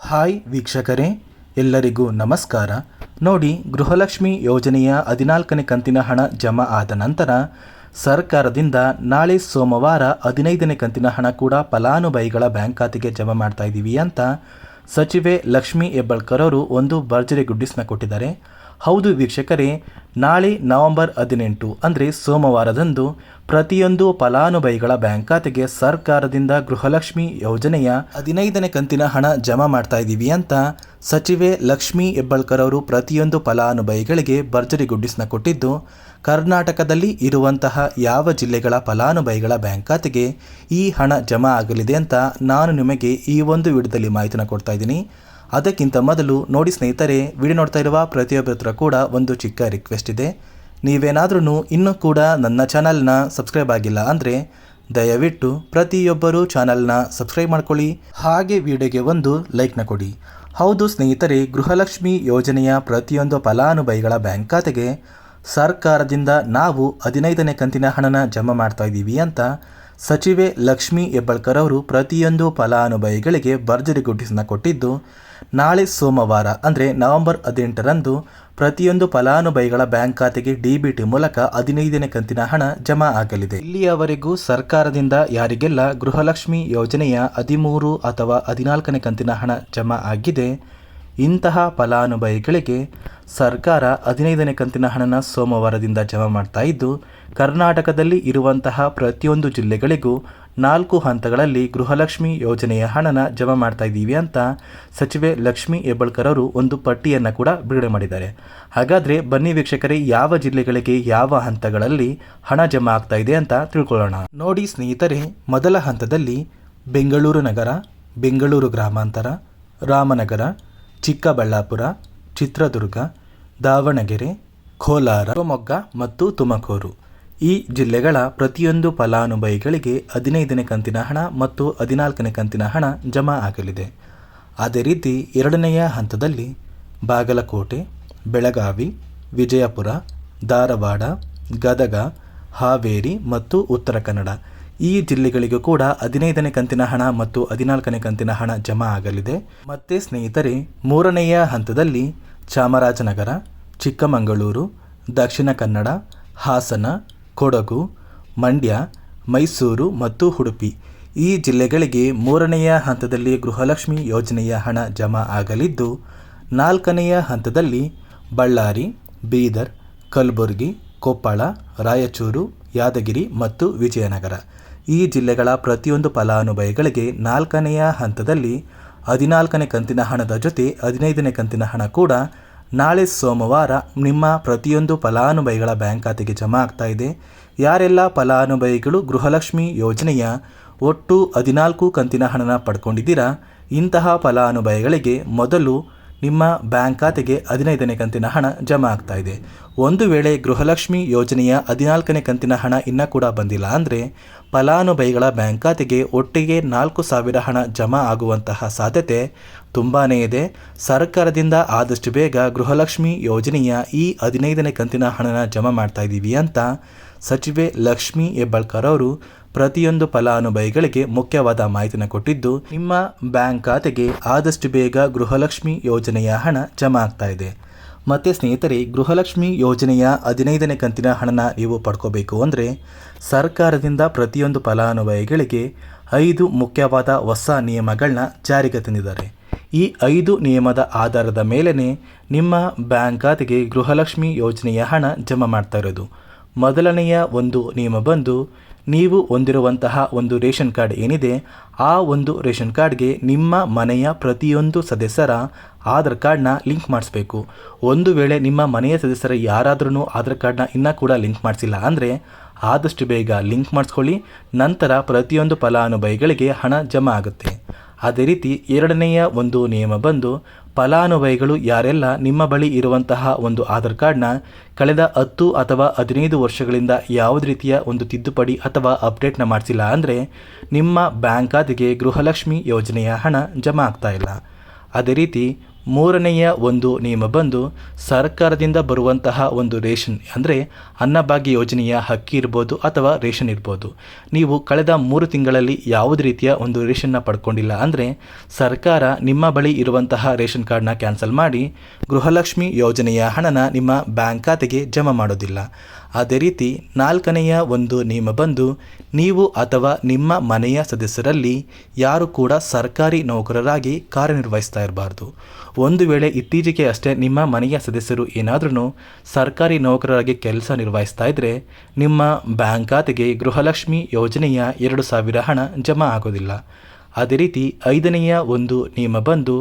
Hi ವೀಕ್ಷಕರೇ, ಎಲ್ಲರಿಗೂ ನಮಸ್ಕಾರ. ನೋಡಿ, ಗೃಹಲಕ್ಷ್ಮಿ ಯೋಜನೆಯ 14ನೇ ಕಂತಿನ ಹಣ ಜಮಾ ಆದ ನಂತರ ಸರ್ಕಾರದಿಂದ ನಾಳೆ ಸೋಮವಾರ 15ನೇ ಕಂತಿನ ಹಣ ಕೂಡ ಫಲಾನುಭವಿಗಳ ಬ್ಯಾಂಕ್ ಖಾತೆಗೆ ಜಮಾ ಮಾಡ್ತಾ ಇದ್ದೀವಿ ಅಂತ ಸಚಿವೆ ಲಕ್ಷ್ಮೀ ಹೆಬ್ಬಾಳ್ಕರ್ ಅವರು ಒಂದು ಭರ್ಜರಿ ಗುಡ್ಡಿಸ್ನ ಕೊಟ್ಟಿದ್ದಾರೆ. ಹೌದು ವೀಕ್ಷಕರೇ, ನಾಳೆ ನವೆಂಬರ್ 18 ಅಂದರೆ ಸೋಮವಾರದಂದು ಪ್ರತಿಯೊಂದು ಫಲಾನುಭವಿಗಳ ಬ್ಯಾಂಕ್ ಖಾತೆಗೆ ಸರ್ಕಾರದಿಂದ ಗೃಹಲಕ್ಷ್ಮಿ ಯೋಜನೆಯ 15ನೇ ಕಂತಿನ ಹಣ ಜಮಾ ಮಾಡ್ತಾ ಇದ್ದೀವಿ ಅಂತ ಸಚಿವೆ ಲಕ್ಷ್ಮೀ ಹೆಬ್ಬಾಳ್ಕರ್ ಅವರು ಪ್ರತಿಯೊಂದು ಫಲಾನುಭವಿಗಳಿಗೆ ಭರ್ಜರಿ ಗುಡ್ಡಿಸ್ನ ಕೊಟ್ಟಿದ್ದು, ಕರ್ನಾಟಕದಲ್ಲಿ ಇರುವಂತಹ ಯಾವ ಜಿಲ್ಲೆಗಳ ಫಲಾನುಭವಿಗಳ ಬ್ಯಾಂಕ್ ಖಾತೆಗೆ ಈ ಹಣ ಜಮಾ ಆಗಲಿದೆ ಅಂತ ನಾನು ನಿಮಗೆ ಈ ಒಂದು ವಿಡಿಯೋದಲ್ಲಿ ಮಾಹಿತಿನ ಕೊಡ್ತಾ ಇದ್ದೀನಿ. ಅದಕ್ಕಿಂತ ಮೊದಲು ನೋಡಿ ಸ್ನೇಹಿತರೆ, ವಿಡಿಯೋ ನೋಡ್ತಾ ಇರುವ ಪ್ರತಿಯೊಬ್ಬರ ಹತ್ರ ಕೂಡ ಒಂದು ಚಿಕ್ಕ ರಿಕ್ವೆಸ್ಟ್ ಇದೆ. ನೀವೇನಾದ್ರೂ ಇನ್ನೂ ಕೂಡ ನನ್ನ ಚಾನಲ್ನ ಸಬ್ಸ್ಕ್ರೈಬ್ ಆಗಿಲ್ಲ ಅಂದರೆ ದಯವಿಟ್ಟು ಪ್ರತಿಯೊಬ್ಬರು ಚಾನಲ್ನ ಸಬ್ಸ್ಕ್ರೈಬ್ ಮಾಡ್ಕೊಳ್ಳಿ, ಹಾಗೆ ವಿಡಿಯೋಗೆ ಒಂದು ಲೈಕ್ನ ಕೊಡಿ. ಹೌದು ಸ್ನೇಹಿತರೆ, ಗೃಹಲಕ್ಷ್ಮಿ ಯೋಜನೆಯ ಪ್ರತಿಯೊಂದು ಫಲಾನುಭವಿಗಳ ಬ್ಯಾಂಕ್ ಖಾತೆಗೆ ಸರ್ಕಾರದಿಂದ ನಾವು 15ನೇ ಕಂತಿನ ಹಣನ ಜಮಾ ಮಾಡ್ತಾ ಇದ್ದೀವಿ ಅಂತ ಸಚಿವೆ ಲಕ್ಷ್ಮೀ ಹೆಬ್ಬಾಳ್ಕರ್ ಅವರು ಪ್ರತಿಯೊಂದು ಫಲಾನುಭವಿಗಳಿಗೆ ಭರ್ಜರಿ ಗುಡ್ಡಿಸ್ನ ಕೊಟ್ಟಿದ್ದು, ನಾಳೆ ಸೋಮವಾರ ಅಂದರೆ ನವೆಂಬರ್ 18ರಂದು ಪ್ರತಿಯೊಂದು ಫಲಾನುಭವಿಗಳ ಬ್ಯಾಂಕ್ ಖಾತೆಗೆ DBT ಮೂಲಕ 15ನೇ ಕಂತಿನ ಹಣ ಜಮಾ ಆಗಲಿದೆ. ಇಲ್ಲಿಯವರೆಗೂ ಸರ್ಕಾರದಿಂದ ಯಾರಿಗೆಲ್ಲ ಗೃಹಲಕ್ಷ್ಮಿ ಯೋಜನೆಯ 13 ಅಥವಾ 14ನೇ ಕಂತಿನ ಹಣ ಜಮಾ ಆಗಿದೆ, ಇಂತಹ ಫಲಾನುಭವಿಗಳಿಗೆ ಸರ್ಕಾರ 15ನೇ ಕಂತಿನ ಹಣನ ಸೋಮವಾರದಿಂದ ಜಮಾ ಮಾಡ್ತಾ ಇದ್ದು, ಕರ್ನಾಟಕದಲ್ಲಿ ಇರುವಂತಹ ಪ್ರತಿಯೊಂದು ಜಿಲ್ಲೆಗಳಿಗೂ 4 ಹಂತಗಳಲ್ಲಿ ಗೃಹಲಕ್ಷ್ಮಿ ಯೋಜನೆಯ ಹಣನ ಜಮಾ ಮಾಡ್ತಾ ಇದ್ದೀವಿ ಅಂತ ಸಚಿವೆ ಲಕ್ಷ್ಮೀ ಹೆಬ್ಬಾಳ್ಕರ್ ಅವರು ಒಂದು ಪಟ್ಟಿಯನ್ನು ಕೂಡ ಬಿಡುಗಡೆ ಮಾಡಿದ್ದಾರೆ. ಹಾಗಾದರೆ ಬನ್ನಿ ವೀಕ್ಷಕರೇ, ಯಾವ ಜಿಲ್ಲೆಗಳಿಗೆ ಯಾವ ಹಂತಗಳಲ್ಲಿ ಹಣ ಜಮಾ ಆಗ್ತಾ ಇದೆ ಅಂತ ತಿಳ್ಕೊಳ್ಳೋಣ. ನೋಡಿ ಸ್ನೇಹಿತರೆ, ಮೊದಲ ಹಂತದಲ್ಲಿ ಬೆಂಗಳೂರು ನಗರ, ಬೆಂಗಳೂರು ಗ್ರಾಮಾಂತರ, ರಾಮನಗರ, ಚಿಕ್ಕಬಳ್ಳಾಪುರ, ಚಿತ್ರದುರ್ಗ, ದಾವಣಗೆರೆ, ಕೋಲಾರ, ಶಿವಮೊಗ್ಗ ಮತ್ತು ತುಮಕೂರು ಈ ಜಿಲ್ಲೆಗಳ ಪ್ರತಿಯೊಂದು ಫಲಾನುಭವಿಗಳಿಗೆ 15ನೇ ಕಂತಿನ ಹಣ ಮತ್ತು 14ನೇ ಕಂತಿನ ಹಣ ಜಮಾ ಆಗಲಿದೆ. ಅದೇ ರೀತಿ ಎರಡನೆಯ ಹಂತದಲ್ಲಿ ಬಾಗಲಕೋಟೆ, ಬೆಳಗಾವಿ, ವಿಜಯಪುರ, ಧಾರವಾಡ, ಗದಗ, ಹಾವೇರಿ ಮತ್ತು ಉತ್ತರ ಕನ್ನಡ ಈ ಜಿಲ್ಲೆಗಳಿಗೂ ಕೂಡ 15ನೇ ಕಂತಿನ ಹಣ ಮತ್ತು 14ನೇ ಕಂತಿನ ಹಣ ಜಮಾ ಆಗಲಿದೆ. ಮತ್ತೆ ಸ್ನೇಹಿತರೆ, ಮೂರನೆಯ ಹಂತದಲ್ಲಿ ಚಾಮರಾಜನಗರ, ಚಿಕ್ಕಮಗಳೂರು, ದಕ್ಷಿಣ ಕನ್ನಡ, ಹಾಸನ, ಕೊಡಗು, ಮಂಡ್ಯ, ಮೈಸೂರು ಮತ್ತು ಉಡುಪಿ ಈ ಜಿಲ್ಲೆಗಳಿಗೆ ಮೂರನೆಯ ಹಂತದಲ್ಲಿ ಗೃಹಲಕ್ಷ್ಮಿ ಯೋಜನೆಯ ಹಣ ಜಮಾ ಆಗಲಿದ್ದು, ನಾಲ್ಕನೆಯ ಹಂತದಲ್ಲಿ ಬಳ್ಳಾರಿ, ಬೀದರ್, ಕಲಬುರಗಿ, ಕೊಪ್ಪಳ, ರಾಯಚೂರು, ಯಾದಗಿರಿ ಮತ್ತು ವಿಜಯನಗರ ಈ ಜಿಲ್ಲೆಗಳ ಪ್ರತಿಯೊಂದು ಫಲಾನುಭವಿಗಳಿಗೆ 4ನೆಯ ಹಂತದಲ್ಲಿ 14ನೇ ಕಂತಿನ ಹಣದ ಜೊತೆ 15ನೇ ಕಂತಿನ ಹಣ ಕೂಡ ನಾಳೆ ಸೋಮವಾರ ನಿಮ್ಮ ಪ್ರತಿಯೊಂದು ಫಲಾನುಭವಿಗಳ ಬ್ಯಾಂಕ್ ಖಾತೆಗೆ ಜಮಾ ಆಗ್ತಾ ಇದೆ. ಯಾರೆಲ್ಲ ಫಲಾನುಭವಿಗಳು ಗೃಹಲಕ್ಷ್ಮಿ ಯೋಜನೆಯ ಒಟ್ಟು 14 ಕಂತಿನ ಹಣನ ಪಡ್ಕೊಂಡಿದ್ದೀರಾ, ಇಂತಹ ಫಲಾನುಭವಿಗಳಿಗೆ ಮೊದಲು ನಿಮ್ಮ ಬ್ಯಾಂಕ್ ಖಾತೆಗೆ 15ನೇ ಕಂತಿನ ಹಣ ಜಮಾ ಆಗ್ತಾ ಇದೆ. ಒಂದು ವೇಳೆ ಗೃಹಲಕ್ಷ್ಮಿ ಯೋಜನೆಯ 14ನೇ ಕಂತಿನ ಹಣ ಇನ್ನೂ ಕೂಡ ಬಂದಿಲ್ಲ ಅಂದರೆ ಫಲಾನುಭವಿಗಳ ಬ್ಯಾಂಕ್ ಖಾತೆಗೆ ಒಟ್ಟಿಗೆ 4,000 ಹಣ ಜಮಾ ಆಗುವಂತಹ ಸಾಧ್ಯತೆ ತುಂಬಾ ಇದೆ. ಸರ್ಕಾರದಿಂದ ಆದಷ್ಟು ಬೇಗ ಗೃಹಲಕ್ಷ್ಮಿ ಯೋಜನೆಯ ಈ 15ನೇ ಕಂತಿನ ಹಣನ ಜಮಾ ಮಾಡ್ತಾ ಇದ್ದೀವಿ ಅಂತ ಸಚಿವೆ ಲಕ್ಷ್ಮೀ ಹೆಬ್ಬಾಳ್ಕರ್ ಅವರು ಪ್ರತಿಯೊಂದು ಫಲಾನುಭವಿಗಳಿಗೆ ಮುಖ್ಯವಾದ ಮಾಹಿತಿನ ಕೊಟ್ಟಿದ್ದು, ನಿಮ್ಮ ಬ್ಯಾಂಕ್ ಖಾತೆಗೆ ಆದಷ್ಟು ಬೇಗ ಗೃಹಲಕ್ಷ್ಮಿ ಯೋಜನೆಯ ಹಣ ಜಮಾ ಆಗ್ತಾ ಇದೆ. ಮತ್ತು ಸ್ನೇಹಿತರೆ, ಗೃಹಲಕ್ಷ್ಮಿ ಯೋಜನೆಯ 15ನೇ ಕಂತಿನ ಹಣನ ನೀವು ಪಡ್ಕೋಬೇಕು ಅಂದರೆ ಸರ್ಕಾರದಿಂದ ಪ್ರತಿಯೊಂದು ಫಲಾನುಭವಿಗಳಿಗೆ 5 ಮುಖ್ಯವಾದ ಹೊಸ ನಿಯಮಗಳನ್ನ ಜಾರಿಗೆ ತಂದಿದ್ದಾರೆ. ಈ 5 ನಿಯಮದ ಆಧಾರದ ಮೇಲೇ ನಿಮ್ಮ ಬ್ಯಾಂಕ್ ಖಾತೆಗೆ ಗೃಹಲಕ್ಷ್ಮಿ ಯೋಜನೆಯ ಹಣ ಜಮಾ ಮಾಡ್ತಾ ಇರೋದು. ಮೊದಲನೆಯ ಒಂದು ನಿಯಮ ಬಂದು, ನೀವು ಹೊಂದಿರುವಂತಹ ಒಂದು ರೇಷನ್ ಕಾರ್ಡ್ ಏನಿದೆ, ಆ ಒಂದು ರೇಷನ್ ಕಾರ್ಡ್ಗೆ ನಿಮ್ಮ ಮನೆಯ ಪ್ರತಿಯೊಂದು ಸದಸ್ಯರ ಆಧಾರ್ ಕಾರ್ಡ್ನ ಲಿಂಕ್ ಮಾಡಿಸ್ಬೇಕು. ಒಂದು ವೇಳೆ ನಿಮ್ಮ ಮನೆಯ ಸದಸ್ಯರ ಯಾರಾದ್ರೂ ಆಧಾರ್ ಕಾರ್ಡ್ನ ಇನ್ನೂ ಕೂಡ ಲಿಂಕ್ ಮಾಡಿಸಿಲ್ಲ ಅಂದರೆ ಆದಷ್ಟು ಬೇಗ ಲಿಂಕ್ ಮಾಡಿಸ್ಕೊಳ್ಳಿ. ನಂತರ ಪ್ರತಿಯೊಂದು ಫಲಾನುಭವಿಗಳಿಗೆ ಹಣ ಜಮಾ ಆಗುತ್ತೆ. ಅದೇ ರೀತಿ ಎರಡನೆಯ ಒಂದು ನಿಯಮ ಬಂದು, ಫಲಾನುಭವಿಗಳು ಯಾರೆಲ್ಲ ನಿಮ್ಮ ಬಳಿ ಇರುವಂತಹ ಒಂದು ಆಧಾರ್ ಕಾರ್ಡ್ನ ಕಳೆದ 10 ಅಥವಾ 15 ವರ್ಷಗಳಿಂದ ಯಾವುದೇ ರೀತಿಯ ಒಂದು ತಿದ್ದುಪಡಿ ಅಥವಾ ಅಪ್ಡೇಟ್ನ ಮಾಡಿಸಿಲ್ಲ ಅಂದರೆ ನಿಮ್ಮ ಬ್ಯಾಂಕ್ ಖಾತೆಗೆ ಗೃಹಲಕ್ಷ್ಮಿ ಯೋಜನೆಯ ಹಣ ಜಮಾ ಆಗ್ತಾ ಇಲ್ಲ. ಅದೇ ರೀತಿ ಮೂರನೆಯ ಒಂದು ನಿಯಮ ಬಂದು ಸರ್ಕಾರದಿಂದ ಬರುವಂತಹ ಒಂದು ರೇಷನ್ ಅಂದರೆ ಅನ್ನಭಾಗ್ಯ ಯೋಜನೆಯ ಅಕ್ಕಿ ಇರ್ಬೋದು ಅಥವಾ ರೇಷನ್ ಇರ್ಬೋದು. ನೀವು ಕಳೆದ 3 ತಿಂಗಳಲ್ಲಿ ಯಾವುದೇ ರೀತಿಯ ಒಂದು ರೇಷನ್ನ ಪಡ್ಕೊಂಡಿಲ್ಲ ಅಂದರೆ ಸರ್ಕಾರ ನಿಮ್ಮ ಬಳಿ ಇರುವಂತಹ ರೇಷನ್ ಕಾರ್ಡ್ನ ಕ್ಯಾನ್ಸಲ್ ಮಾಡಿ ಗೃಹಲಕ್ಷ್ಮಿ ಯೋಜನೆಯ ಹಣನ ನಿಮ್ಮ ಬ್ಯಾಂಕ್ ಖಾತೆಗೆ ಜಮಾ ಮಾಡೋದಿಲ್ಲ. ಅದೇ ರೀತಿ 4ನೆಯ ಒಂದು ನಿಯಮ ಬಂದು ನೀವು ಅಥವಾ ನಿಮ್ಮ ಮನೆಯ ಸದಸ್ಯರಲ್ಲಿ ಯಾರು ಕೂಡ ಸರ್ಕಾರಿ ನೌಕರರಾಗಿ ಕಾರ್ಯನಿರ್ವಹಿಸ್ತಾ ಇರಬಾರ್ದು. ಒಂದು ವೇಳೆ ಇತ್ತೀಚೆಗೆ ಅಷ್ಟೇ ನಿಮ್ಮ ಮನೆಯ ಸದಸ್ಯರು ಏನಾದ್ರೂ ಸರ್ಕಾರಿ ನೌಕರರಾಗಿ ಕೆಲಸ ನಿರ್ವಹಿಸ್ತಾ ಇದ್ದರೆ ನಿಮ್ಮ ಬ್ಯಾಂಕ್ ಖಾತೆಗೆ ಗೃಹಲಕ್ಷ್ಮಿ ಯೋಜನೆಯ 2,000 ಹಣ ಜಮಾ ಆಗೋದಿಲ್ಲ. ಅದೇ ರೀತಿ 5ನೆಯ ಒಂದು ನಿಯಮ ಬಂದು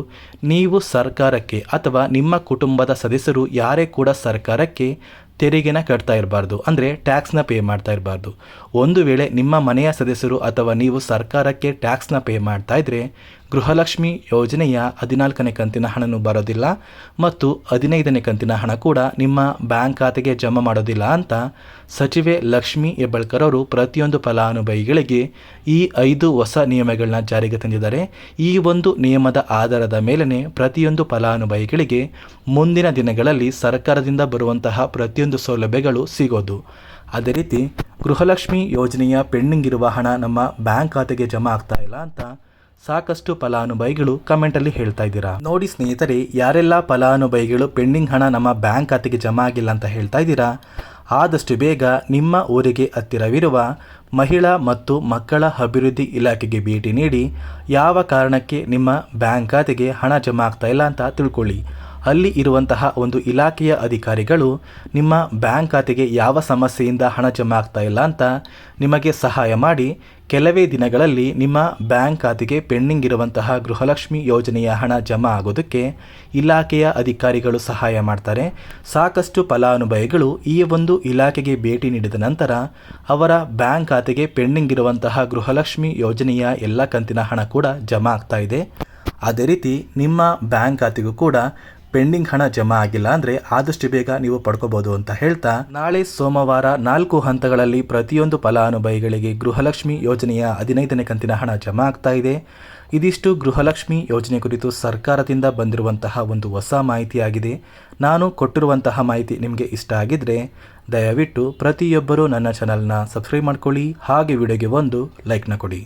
ನೀವು ಸರ್ಕಾರಕ್ಕೆ ಅಥವಾ ನಿಮ್ಮ ಕುಟುಂಬದ ಸದಸ್ಯರು ಯಾರೇ ಕೂಡ ಸರ್ಕಾರಕ್ಕೆ ತೆರಿಗೆನ ಕಟ್ತಾ ಇರಬಾರ್ದು, ಅಂದರೆ ಟ್ಯಾಕ್ಸ್ನ ಪೇ ಮಾಡ್ತಾ ಇರಬಾರ್ದು. ಒಂದು ವೇಳೆ ನಿಮ್ಮ ಮನೆಯ ಸದಸ್ಯರು ಅಥವಾ ನೀವು ಸರ್ಕಾರಕ್ಕೆ ಟ್ಯಾಕ್ಸ್ನ ಪೇ ಮಾಡ್ತಾ ಇದ್ದರೆ ಗೃಹಲಕ್ಷ್ಮಿ ಯೋಜನೆಯ 14ನೇ ಕಂತಿನ ಹಣನೂ ಬರೋದಿಲ್ಲ ಮತ್ತು 15ನೇ ಕಂತಿನ ಹಣ ಕೂಡ ನಿಮ್ಮ ಬ್ಯಾಂಕ್ ಖಾತೆಗೆ ಜಮಾ ಮಾಡೋದಿಲ್ಲ ಅಂತ ಸಚಿವೆ ಲಕ್ಷ್ಮೀ ಹೆಬ್ಬಾಳ್ಕರ್ ಅವರು ಪ್ರತಿಯೊಂದು ಫಲಾನುಭವಿಗಳಿಗೆ ಈ 5 ಹೊಸ ನಿಯಮಗಳನ್ನ ಜಾರಿಗೆ ತಂದಿದ್ದಾರೆ. ಈ ಒಂದು ನಿಯಮದ ಆಧಾರದ ಮೇಲೇ ಪ್ರತಿಯೊಂದು ಫಲಾನುಭವಿಗಳಿಗೆ ಮುಂದಿನ ದಿನಗಳಲ್ಲಿ ಸರ್ಕಾರದಿಂದ ಬರುವಂತಹ ಪ್ರತಿಯೊಂದು ಸೌಲಭ್ಯಗಳು ಸಿಗೋದು. ಅದೇ ರೀತಿ ಗೃಹಲಕ್ಷ್ಮಿ ಯೋಜನೆಯ ಪೆಂಡಿಂಗ್ ಇರುವ ಹಣ ನಮ್ಮ ಬ್ಯಾಂಕ್ ಖಾತೆಗೆ ಜಮಾ ಆಗ್ತಾ ಇಲ್ಲ ಅಂತ ಸಾಕಷ್ಟು ಫಲಾನುಭವಿಗಳು ಕಮೆಂಟಲ್ಲಿ ಹೇಳ್ತಾ ಇದ್ದೀರಾ. ನೋಡಿ ಸ್ನೇಹಿತರೆ, ಯಾರೆಲ್ಲ ಫಲಾನುಭವಿಗಳು ಪೆಂಡಿಂಗ್ ಹಣ ನಮ್ಮ ಬ್ಯಾಂಕ್ ಖಾತೆಗೆ ಜಮಾ ಆಗಿಲ್ಲ ಅಂತ ಹೇಳ್ತಾ ಇದ್ದೀರಾ, ಆದಷ್ಟು ಬೇಗ ನಿಮ್ಮ ಊರಿಗೆ ಹತ್ತಿರವಿರುವ ಮಹಿಳಾ ಮತ್ತು ಮಕ್ಕಳ ಅಭಿವೃದ್ಧಿ ಇಲಾಖೆಗೆ ಭೇಟಿ ನೀಡಿ ಯಾವ ಕಾರಣಕ್ಕೆ ನಿಮ್ಮ ಬ್ಯಾಂಕ್ ಖಾತೆಗೆ ಹಣ ಜಮಾ ಆಗ್ತಾ ಇಲ್ಲ ಅಂತ ತಿಳ್ಕೊಳ್ಳಿ. ಅಲ್ಲಿ ಇರುವಂತಹ ಒಂದು ಇಲಾಖೆಯ ಅಧಿಕಾರಿಗಳು ನಿಮ್ಮ ಬ್ಯಾಂಕ್ ಖಾತೆಗೆ ಯಾವ ಸಮಸ್ಯೆಯಿಂದ ಹಣ ಜಮಾ ಆಗ್ತಾ ಇಲ್ಲ ಅಂತ ನಿಮಗೆ ಸಹಾಯ ಮಾಡಿ ಕೆಲವೇ ದಿನಗಳಲ್ಲಿ ನಿಮ್ಮ ಬ್ಯಾಂಕ್ ಖಾತೆಗೆ ಪೆಂಡಿಂಗ್ ಇರುವಂತಹ ಗೃಹಲಕ್ಷ್ಮಿ ಯೋಜನೆಯ ಹಣ ಜಮಾ ಆಗೋದಕ್ಕೆ ಇಲಾಖೆಯ ಅಧಿಕಾರಿಗಳು ಸಹಾಯ ಮಾಡ್ತಾರೆ. ಸಾಕಷ್ಟು ಫಲಾನುಭವಿಗಳು ಈ ಒಂದು ಇಲಾಖೆಗೆ ಭೇಟಿ ನೀಡಿದ ನಂತರ ಅವರ ಬ್ಯಾಂಕ್ ಖಾತೆಗೆ ಪೆಂಡಿಂಗ್ ಇರುವಂತಹ ಗೃಹಲಕ್ಷ್ಮಿ ಯೋಜನೆಯ ಎಲ್ಲ ಕಂತಿನ ಹಣ ಕೂಡ ಜಮಾ ಆಗ್ತಾ ಇದೆ. ಅದೇ ರೀತಿ ನಿಮ್ಮ ಬ್ಯಾಂಕ್ ಖಾತೆಗೂ ಕೂಡ ಪೆಂಡಿಂಗ್ ಹಣ ಜಮಾ ಆಗಿಲ್ಲ ಅಂದರೆ ಆದಷ್ಟು ಬೇಗ ನೀವು ಪಡ್ಕೋಬಹುದು ಅಂತ ಹೇಳ್ತಾ, ನಾಳೆ ಸೋಮವಾರ 4 ಹಂತಗಳಲ್ಲಿ ಪ್ರತಿಯೊಂದು ಫಲಾನುಭವಿಗಳಿಗೆ ಗೃಹಲಕ್ಷ್ಮಿ ಯೋಜನೆಯ 15ನೇ ಕಂತಿನ ಹಣ ಜಮಾ ಆಗ್ತಾ ಇದೆ. ಇದಿಷ್ಟು ಗೃಹಲಕ್ಷ್ಮಿ ಯೋಜನೆ ಕುರಿತು ಸರ್ಕಾರದಿಂದ ಬಂದಿರುವಂತಹ ಒಂದು ಹೊಸ ಮಾಹಿತಿಯಾಗಿದೆ. ನಾನು ಕೊಟ್ಟಿರುವಂತಹ ಮಾಹಿತಿ ನಿಮಗೆ ಇಷ್ಟ ಆಗಿದ್ರೆ ದಯವಿಟ್ಟು ಪ್ರತಿಯೊಬ್ಬರೂ ನನ್ನ ಚಾನಲ್ನ ಸಬ್ಸ್ಕ್ರೈಬ್ ಮಾಡ್ಕೊಳ್ಳಿ, ಹಾಗೆ ವಿಡಿಯೋಗೆ ಒಂದು ಲೈಕ್ನ ಕೊಡಿ.